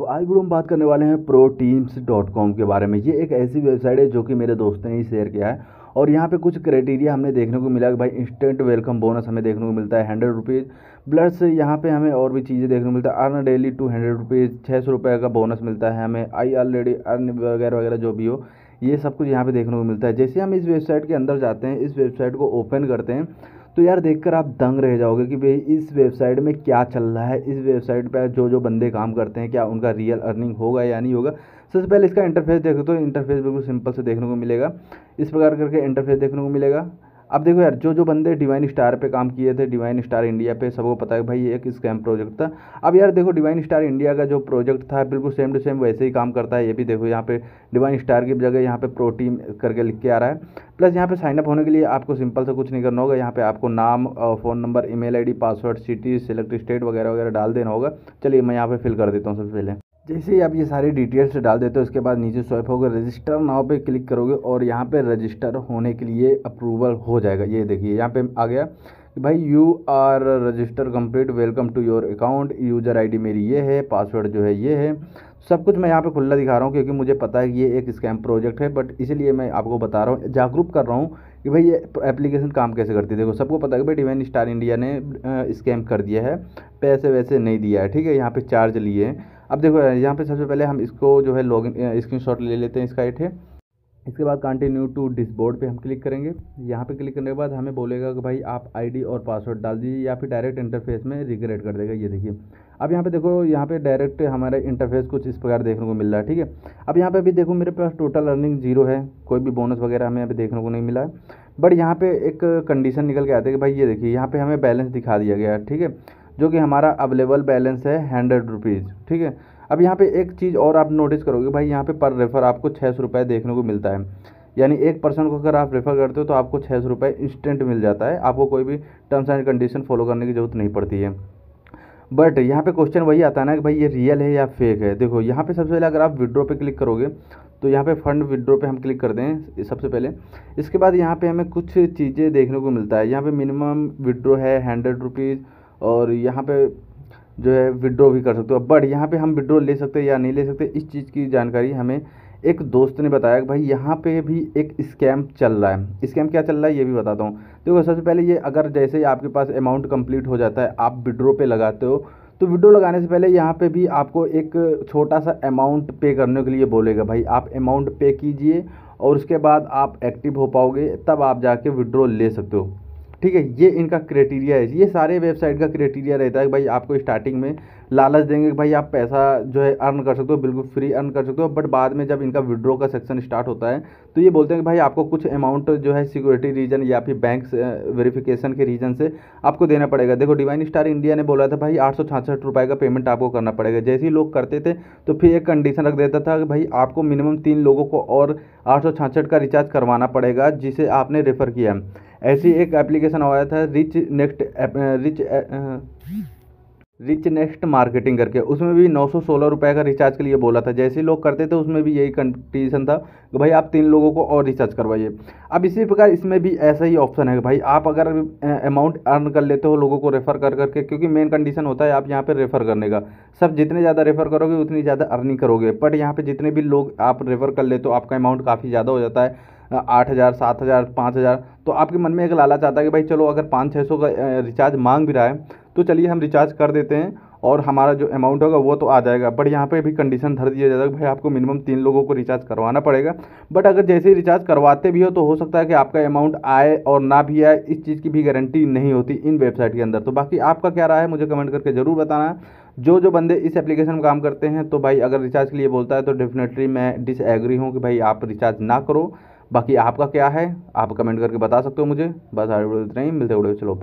तो आज वीडियो हम बात करने वाले हैं proteams.com के बारे में। ये एक ऐसी वेबसाइट है जो कि मेरे दोस्त ने ही शेयर किया है और यहाँ पे कुछ क्राइटेरिया हमने देखने को मिला कि भाई इंस्टेंट वेलकम बोनस हमें देखने को मिलता है 100 रुपीज़ प्लस यहाँ पे हमें और भी चीज़ें देखने को मिलता है। अर्न डेली 200 रुपीज़, 600 रुपये का बोनस मिलता है हमें। आई ऑलरेडी अर्न वगैरह वगैरह जो भी हो, ये सब कुछ यहाँ पे देखने को मिलता है। जैसे हम इस वेबसाइट के अंदर जाते हैं, इस वेबसाइट को ओपन करते हैं, तो यार देखकर आप दंग रह जाओगे कि भाई इस वेबसाइट में क्या चल रहा है। इस वेबसाइट पर जो जो बंदे काम करते हैं, क्या उनका रियल अर्निंग होगा या नहीं होगा। सबसे पहले इसका इंटरफेस देखो, तो इंटरफेस बिल्कुल सिंपल से देखने को मिलेगा। इस प्रकार करके इंटरफेस देखने को मिलेगा। अब देखो यार, जो जो बंदे डिवाइन स्टार पे काम किए थे, डिवाइन स्टार इंडिया पे, सबको पता है भाई ये एक स्कैम प्रोजेक्ट था। अब यार देखो, डिवाइन स्टार इंडिया का जो प्रोजेक्ट था बिल्कुल सेम टू सेम वैसे ही काम करता है। ये भी देखो, यहाँ पे डिवाइन स्टार की जगह यहाँ पे प्रोटीन करके लिख के आ रहा है। प्लस यहाँ पे साइनअप होने के लिए आपको सिंपल से कुछ नहीं करना होगा। यहाँ पे आपको नाम, phone number, email ID, password, city, select state वगैरह वगैरह डाल देना होगा। चलिए मैं यहाँ पे फिल कर देता हूँ सबसे पहले। जैसे ही आप ये सारी डिटेल्स डाल देते हो, उसके बाद नीचे स्वाइप होकर रजिस्टर नाउ पे क्लिक करोगे और यहाँ पे रजिस्टर होने के लिए अप्रूवल हो जाएगा। ये देखिए यहाँ पे आ गया कि भाई you are register complete, welcome to your account, user ID मेरी ये है, पासवर्ड जो है ये है। सब कुछ मैं यहाँ पे खुला दिखा रहा हूँ क्योंकि मुझे पता है कि ये एक स्कैम प्रोजेक्ट है, बट इसीलिए मैं आपको बता रहा हूँ, जागरूक कर रहा हूँ कि भाई ये एप्लीकेशन काम कैसे करती है। देखो सबको पता है कि भाई डिवाइन स्टार इंडिया ने स्कैम कर दिया है, पैसे वैसे नहीं दिया है, ठीक है, यहाँ पे चार्ज लिए हैं। अब देखो यहाँ पे सबसे पहले हम इसको जो है लॉगिन स्क्रीनशॉट ले लेते हैं इसका एक है। इसके बाद कंटिन्यू टू डिसबोर्ड पे हम क्लिक करेंगे। यहाँ पे क्लिक करने के बाद हमें बोलेगा कि भाई आप आईडी और पासवर्ड डाल दीजिए या फिर डायरेक्ट इंटरफेस में रिक्रिएट कर देगा। ये देखिए, अब यहाँ पे देखो, यहाँ पे डायरेक्ट हमारा इंटरफेस कुछ इस प्रकार देखने को मिल रहा है, ठीक है। अब यहाँ पे भी देखो, मेरे पास टोटल अर्निंग 0 है, कोई भी बोनस वगैरह हमें यहाँ पे देखने को नहीं मिला है। बट यहाँ पे एक कंडीशन निकल के आती है कि भाई ये देखिए, यहाँ पे हमें बैलेंस दिखा दिया गया है, ठीक है, जो कि हमारा अवेलेबल बैलेंस है 100 रुपीज़, ठीक है। अब यहाँ पे एक चीज़ और आप नोटिस करोगे भाई, यहाँ पे पर रेफर आपको 600 रुपये देखने को मिलता है। यानी एक पर्सन को अगर आप रेफ़र करते हो तो आपको 600 रुपये इंस्टेंट मिल जाता है। आपको कोई भी टर्म्स एंड कंडीशन फॉलो करने की ज़रूरत नहीं पड़ती है। बट यहाँ पे क्वेश्चन वही आता है ना कि भाई ये रियल है या फेक है। देखो यहाँ पे सबसे पहले अगर आप विड्रॉ पे क्लिक करोगे, तो यहाँ पे फंड विड्रॉ पे हम क्लिक कर दें सबसे पहले। इसके बाद यहाँ पे हमें कुछ चीज़ें देखने को मिलता है। यहाँ पे मिनिमम विड्रॉ है 100 रुपीज़ और यहाँ पे जो है विड्रॉ भी कर सकते हो। बट यहाँ पे हम विड्रॉ ले सकते हैं या नहीं ले सकते, इस चीज़ की जानकारी हमें एक दोस्त ने बताया कि भाई यहाँ पे भी एक स्कैम चल रहा है। स्कैम क्या चल रहा है ये भी बताता हूँ। देखो सबसे पहले ये, अगर जैसे ही आपके पास अमाउंट कंप्लीट हो जाता है, आप विड्रॉ पे लगाते हो, तो विड्रॉ लगाने से पहले यहाँ पे भी आपको एक छोटा सा अमाउंट पे करने के लिए बोलेगा। भाई आप अमाउंट पे कीजिए और उसके बाद आप एक्टिव हो पाओगे, तब आप जाके विड्रॉ ले सकते हो, ठीक है। ये इनका क्राइटेरिया है, ये सारे वेबसाइट का क्राइटेरिया रहता है कि भाई आपको स्टार्टिंग में लालच देंगे कि भाई आप पैसा जो है अर्न कर सकते हो, बिल्कुल फ्री अर्न कर सकते हो। बट बाद में जब इनका विड्रॉ का सेक्शन स्टार्ट होता है, तो ये बोलते हैं कि भाई आपको कुछ अमाउंट जो है सिक्योरिटी रीजन या फिर बैंक वेरिफिकेशन के रीजन से आपको देना पड़ेगा। देखो डिवाइन स्टार इंडिया ने बोला था भाई 866 रुपये का पेमेंट आपको करना पड़ेगा। जैसे ही लोग करते थे तो फिर एक कंडीशन रख देता था कि भाई आपको मिनिमम 3 लोगों को और 866 का रिचार्ज करवाना पड़ेगा जिसे आपने रेफ़र किया। ऐसी एक एप्लीकेशन आया था रिच नेक्स्ट मार्केटिंग करके, उसमें भी 916 रुपये का रिचार्ज के लिए बोला था। जैसे लोग करते थे उसमें भी यही कंडीशन था कि भाई आप 3 लोगों को और रिचार्ज करवाइए। अब इसी प्रकार इसमें भी ऐसा ही ऑप्शन है कि भाई आप अगर अमाउंट अर्न कर लेते हो लोगों को रेफ़र कर करके, क्योंकि मेन कंडीशन होता है आप यहाँ पे रेफ़र करने का। सब जितने ज़्यादा रेफ़र करोगे उतनी ज़्यादा अर्निंग करोगे। बट यहाँ पे जितने भी लोग आप रेफ़र कर लेते हो, आपका अमाउंट काफ़ी ज़्यादा हो जाता है, 8,000, 7,000, 5,000। तो आपके मन में एक लालच आता है कि भाई चलो अगर 500-600 का रिचार्ज मांग भी रहा है तो चलिए हम रिचार्ज कर देते हैं और हमारा जो अमाउंट होगा वो तो आ जाएगा। बट यहाँ पे भी कंडीशन धर दिया जाता है कि भाई आपको मिनिमम 3 लोगों को रिचार्ज करवाना पड़ेगा। बट अगर जैसे ही रिचार्ज करवाते भी हो तो हो सकता है कि आपका अमाउंट आए और ना भी आए, इस चीज़ की भी गारंटी नहीं होती इन वेबसाइट के अंदर। तो बाकी आपका क्या राय है मुझे कमेंट करके ज़रूर बताना। जो जो बंदे इस एप्लीकेशन में काम करते हैं, तो भाई अगर रिचार्ज के लिए बोलता है तो डेफिनेटली मैं डिसएग्री हूँ कि भाई आप रिचार्ज ना करो। बाकी आपका क्या है, आप कमेंट करके बता सकते हो मुझे। बस आज वीडियो इतना ही, मिलते वीडियो, चलो बाय।